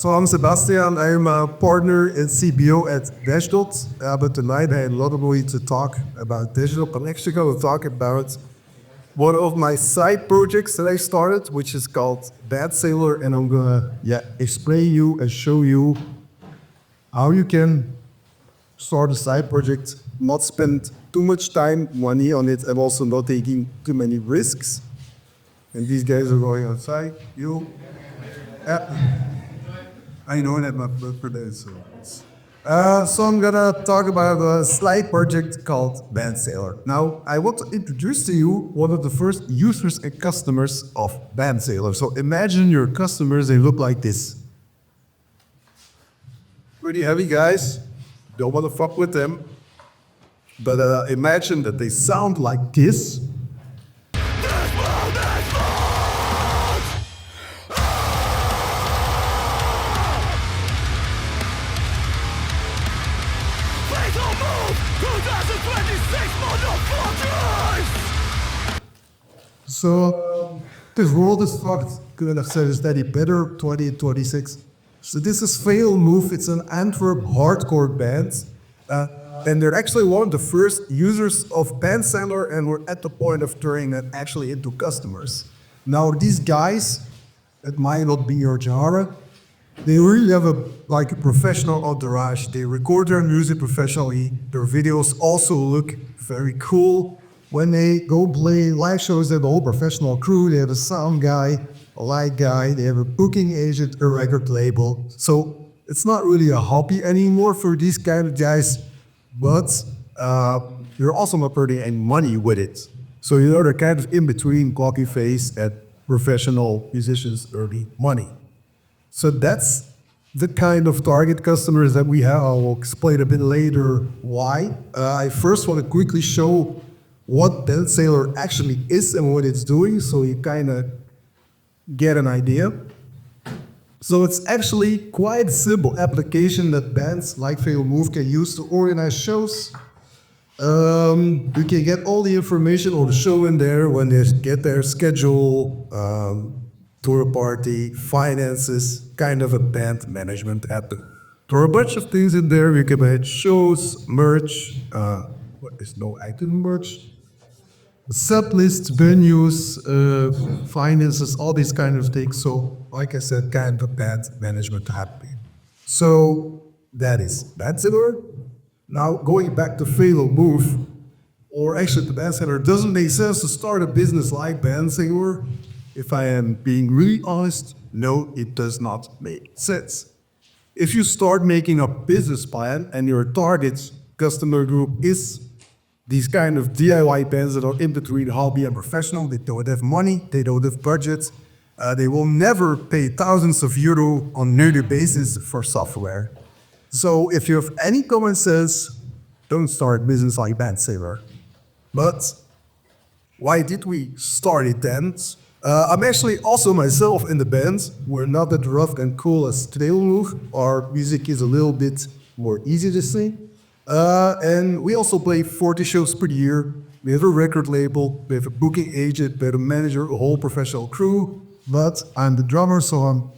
So I'm Sebastiaan. I'm a partner and CBO at Dashdot. But tonight I had a lot of way to talk about digital. I'm actually going to talk about one of my side projects that I started, which is called Bad Sailor, and I'm gonna explain you and show you how you can start a side project, not spend too much time, money on it, and also not taking too many risks. And these guys are going outside. You, I know that my birthday, so I'm gonna talk about a slight project called Band Sailor. Now, I want to introduce to you one of the first users and customers of Band Sailor. So imagine your customers, they look like this. Pretty heavy guys, don't want to fuck with them. But imagine that they sound like this. So this world is fucked. Couldn't have said it's any better. 2026. So this is Fail Move. It's an Antwerp hardcore band, and they're actually one of the first users of Band Sailor, and we're at the point of turning that actually into customers. Now these guys, it might not be your genre. They really have a professional entourage. They record their music professionally. Their videos also look very cool. When they go play live shows, they have a whole professional crew. They have a sound guy, a light guy. They have a booking agent, a record label. So it's not really a hobby anymore for these kind of guys, but you're also not earning any money with it. So they're kind of in between cocky face and professional musicians earning money. So that's the kind of target customers that we have. I will explain a bit later why. I first want to quickly show what Band Sailor actually is and what it's doing, so you kind of get an idea. So it's actually quite a simple application that bands like Fail Move can use to organize shows. You can get all the information on the show in there when they get their schedule, tour party, finances, kind of a band management app. There are a bunch of things in there. You can manage shows, merch, what is no item merch? Set lists, venues, finances, all these kind of things. So, like I said, kind of a band management app. So that is Band Sailor. Now, going back to Fail Move, or actually to Band Sailor, doesn't make sense to start a business like Band Sailor. If I am being really honest, no, it does not make sense. If you start making a business plan and your target customer group is these kind of DIY bands that are in between hobby and professional, they don't have money, they don't have budgets, they will never pay thousands of euro on a yearly basis for software. So if you have any common sense, don't start business like Band Sailor. But why did we start it then? I'm actually also myself in the band. We're not that rough and cool as Fail Move. Our music is a little bit more easy to sing. And we also play 40 shows per year. We have a record label, we have a booking agent, we have a manager, a whole professional crew. But I'm the drummer, so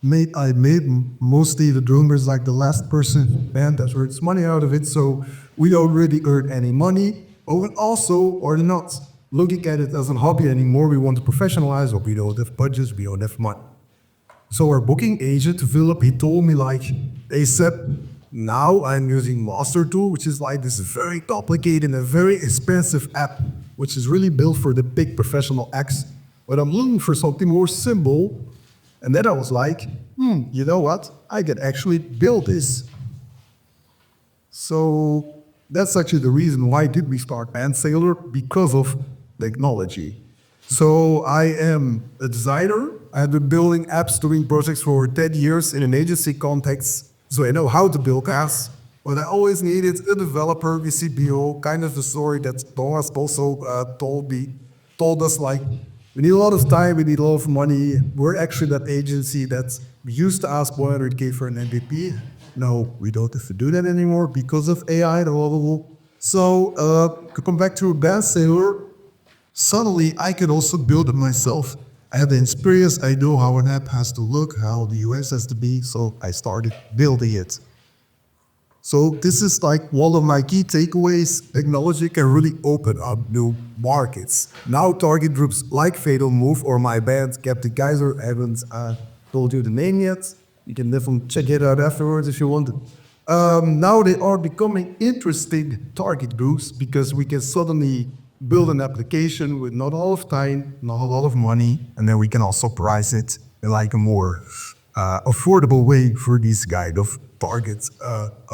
I made mostly the drummers like the last person in the band that earns money out of it. So we don't really earn any money. Or also, or not looking at it as a hobby anymore. We want to professionalize, but we don't have budgets, we don't have money. So our booking agent, Philip, he told me they said, now I'm using Master Tool, which is like this very complicated and very expensive app, which is really built for the big professional acts. But I'm looking for something more simple. And then I was like, you know what? I could actually build this. So that's actually the reason why did we start Band Sailor, because of technology. So I am a designer. I've been building apps, doing projects for 10 years in an agency context. So I know how to build apps, but I always needed a developer with CBO, kind of the story that Thomas also told us, we need a lot of time, we need a lot of money. We're actually that agency that used to ask 100K for an MVP. No, we don't have to do that anymore because of AI and Lovable. So to come back to Band Sailor, suddenly I could also build it myself. I have the experience, I know how an app has to look, how the UX has to be, so I started building it. So this is like one of my key takeaways. Technology can really open up new markets. Now target groups like Fatal Move or my band, Captain Kaiser, haven't told you the name yet. You can definitely check it out afterwards if you want. Now they are becoming interesting target groups because we can suddenly build an application with not a lot of time, not a lot of money, and then we can also price it in like a more affordable way for these kind of targets,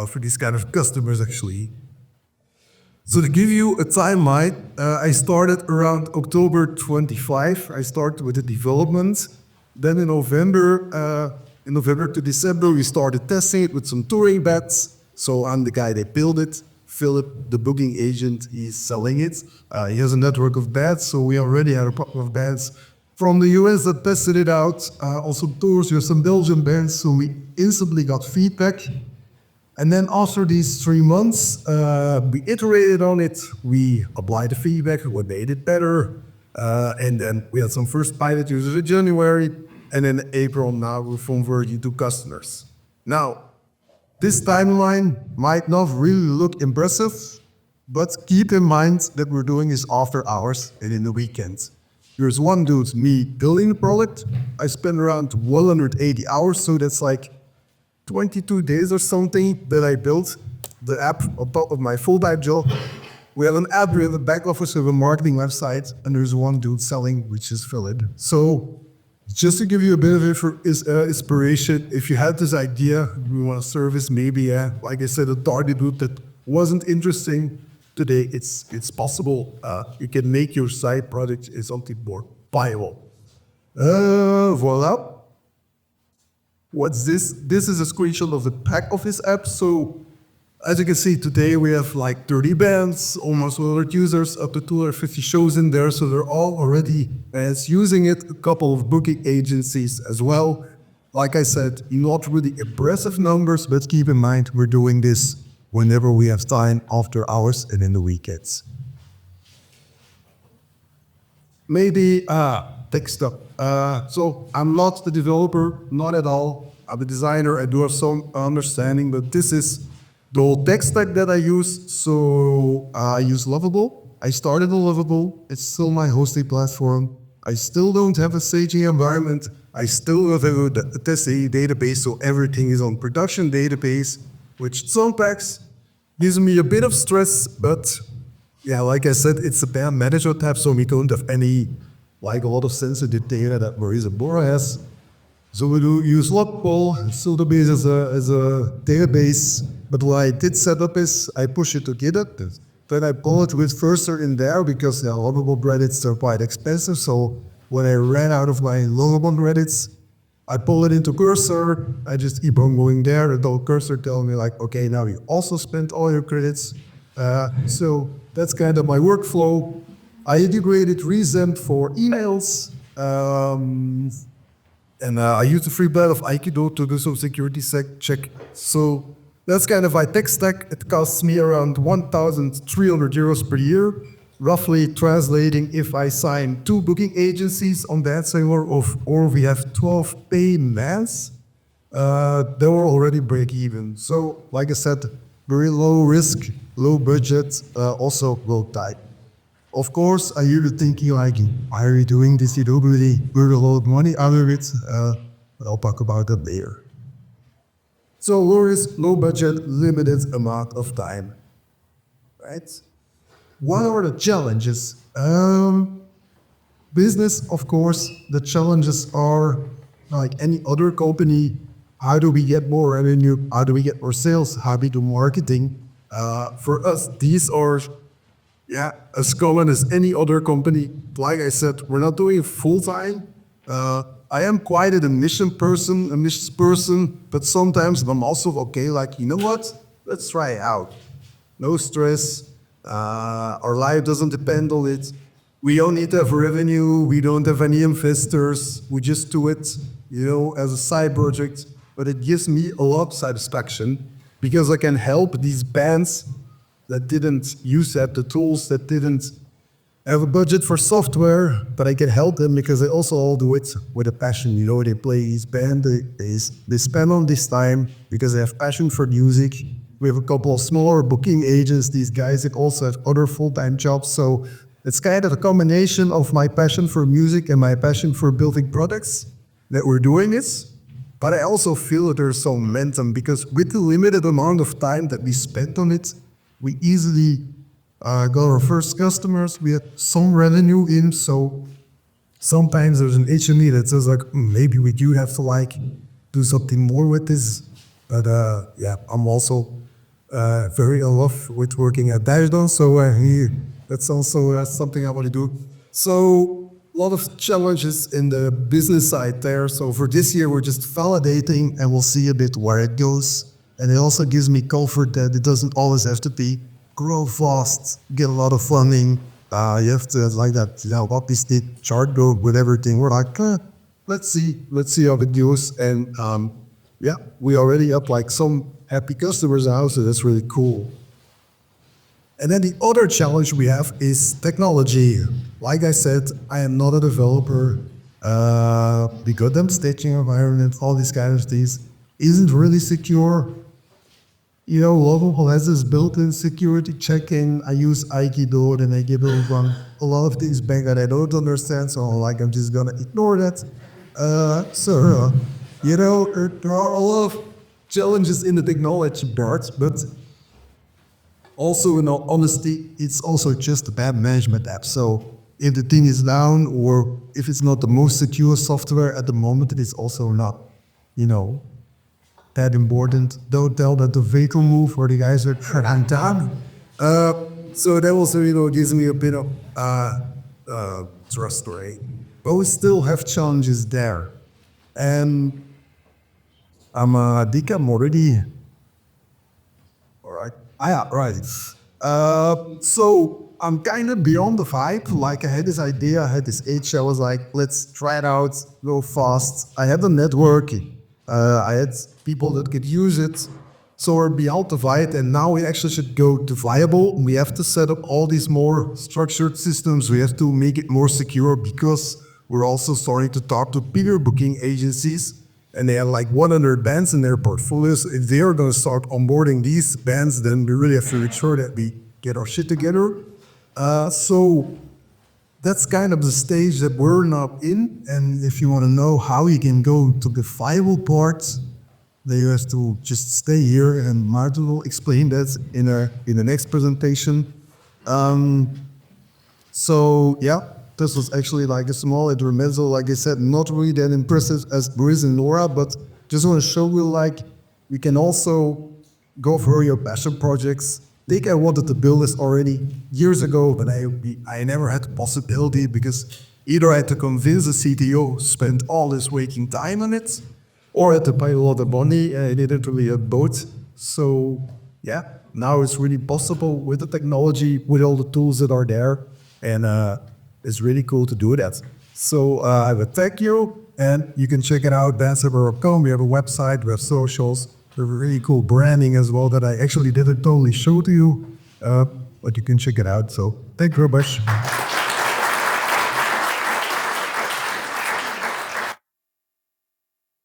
for these kind of customers actually. So to give you a timeline, I started around October 25. I started with the development. Then in November to December, we started testing it with some touring bets. So I'm the guy that built it. Philip, the booking agent, he's selling it. He has a network of bets, so we already had a couple of bets from the US that tested it out. Also tours with some Belgian bands, so we instantly got feedback. And then after these 3 months, we iterated on it. We applied the feedback, we made it better. And then we had some first pilot users in January. And in April now we're converting to customers. Now, this timeline might not really look impressive, but keep in mind that we're doing this after hours and in the weekends. There's one dude, me, building the product. I spent around 180 hours, so that's like 22 days or something that I built the app on top of my full-time job. We have an app, we have a back office, we have a marketing website, and there's one dude selling, which is Philip. So just to give you a bit of inspiration, if you had this idea, you want a service, maybe, like I said, a target group that wasn't interesting, today it's possible. You can make your side project something more viable. Voila. What's this? This is a screenshot of the back office app. So as you can see, today we have like 30 bands, almost 100 users, up to 250 shows in there. So they're all already using it. A couple of booking agencies as well. Like I said, not really impressive numbers, but keep in mind we're doing this whenever we have time, after hours and in the weekends. Maybe tech stuff. So I'm not the developer, not at all. I'm a designer. I do have some understanding, but this is the whole tech stack that I use. So I use Lovable. I started on Lovable. It's still my hosting platform. I still don't have a staging environment. I still have a testing database, so everything is on production database, which sometimes gives me a bit of stress, but yeah, like I said, it's a band manager tab, so we don't have any, like a lot of sensitive data that Marisa Bora has. So we do use Lovable, still the base as a database. But what I did set up is I push it to GitHub. Then I pull it with Cursor in there because the Lovable credits are quite expensive. So when I ran out of my Lovable credits, I pull it into Cursor. I just keep on going there. The Cursor tells me like, okay, now you also spent all your credits. So that's kind of my workflow. I integrated Resent for emails. And I use the free blend of Aikido to do some security check. So that's kind of my tech stack. It costs me around 1,300 euros per year, roughly translating if I sign 2 booking agencies on that server, or we have 12 payments, they will already break even. So, like I said, very low risk, low budget, also low time. Of course, I hear you thinking like, why are you doing this? You don't really earn a lot of money out of it. But I'll talk about that later. So low risk, low budget, limited amount of time, right? What are the challenges? Business, of course, the challenges are like any other company. How do we get more revenue? How do we get more sales? How do we do marketing? For us, these are as common as any other company. Like I said, we're not doing it full time. I am quite an ambitious person, but sometimes I'm also okay, like, you know what? Let's try it out. No stress. Our life doesn't depend on it. We don't need to have revenue. We don't have any investors. We just do it, as a side project. But it gives me a lot of satisfaction because I can help these bands that didn't use the tools, that didn't I have a budget for software, but I can help them because they also all do it with a passion. You know, they play this band, they spend on this time because they have passion for music. We have a couple of smaller booking agents. These guys that also have other full-time jobs. So it's kind of a combination of my passion for music and my passion for building products that we're doing this. But I also feel that there's some momentum because with the limited amount of time that we spent on it, we easily got our first customers. We had some revenue in, so sometimes there's an itch in me that says like, maybe we do have to like do something more with this. But yeah, I'm also very in love with working at Dashdot, so that's also something I want to do. So a lot of challenges in the business side there. So for this year, we're just validating and we'll see a bit where it goes. And it also gives me comfort that it doesn't always have to be grow fast, get a lot of funding. You have to like that, you know, what is the chart go with everything. We're like, let's see how it goes. And yeah, we already have like some happy customers now, so that's really cool. And then the other challenge we have is technology. Like I said, I am not a developer. The goddamn staging environment, all these kind of things, isn't really secure. You know, Lovable has this built-in security check-in. I use Aikido and I give everyone a lot of things back that I don't understand, so like I'm just gonna ignore that. You know, there are a lot of challenges in the technology part, but also in all honesty, it's also just a bad management app. So if the thing is down or if it's not the most secure software at the moment, it is also not, you know, that important. Don't tell that the vehicle move or the guys are I'm down. So that also, you know, gives me a bit of trust rate. But we still have challenges there. And I think I'm already all right. Yeah, right. So I'm kind of beyond the vibe. Like I had this idea, I had this itch. I was like, let's try it out, go fast. I had a network. I had people that could use it. So we're beyond the vibe, and now we actually should go to viable. We have to set up all these more structured systems. We have to make it more secure because we're also starting to talk to bigger booking agencies, and they have like 100 bands in their portfolios. If they are going to start onboarding these bands, then we really have to make sure that we get our shit together. So that's kind of the stage that we're now in. And if you want to know how you can go to the viable part, then you have to just stay here, and Martin will explain that in the next presentation. So yeah, this was actually like a small intermezzo. Like I said, not really that impressive as Briz and Laura, but just want to show you like we can also go for your passion projects. I think I wanted to build this already years ago, but I never had the possibility because either I had to convince the CTO to spend all this waking time on it, or I had to pay a lot of money, and I didn't really have both. So yeah, now it's really possible with the technology, with all the tools that are there, and it's really cool to do that. So I will thank you, and you can check it out, danceable.com. We have a website, we have socials. We have a really cool branding as well that I actually didn't totally show to you, but you can check it out. So thank you very much.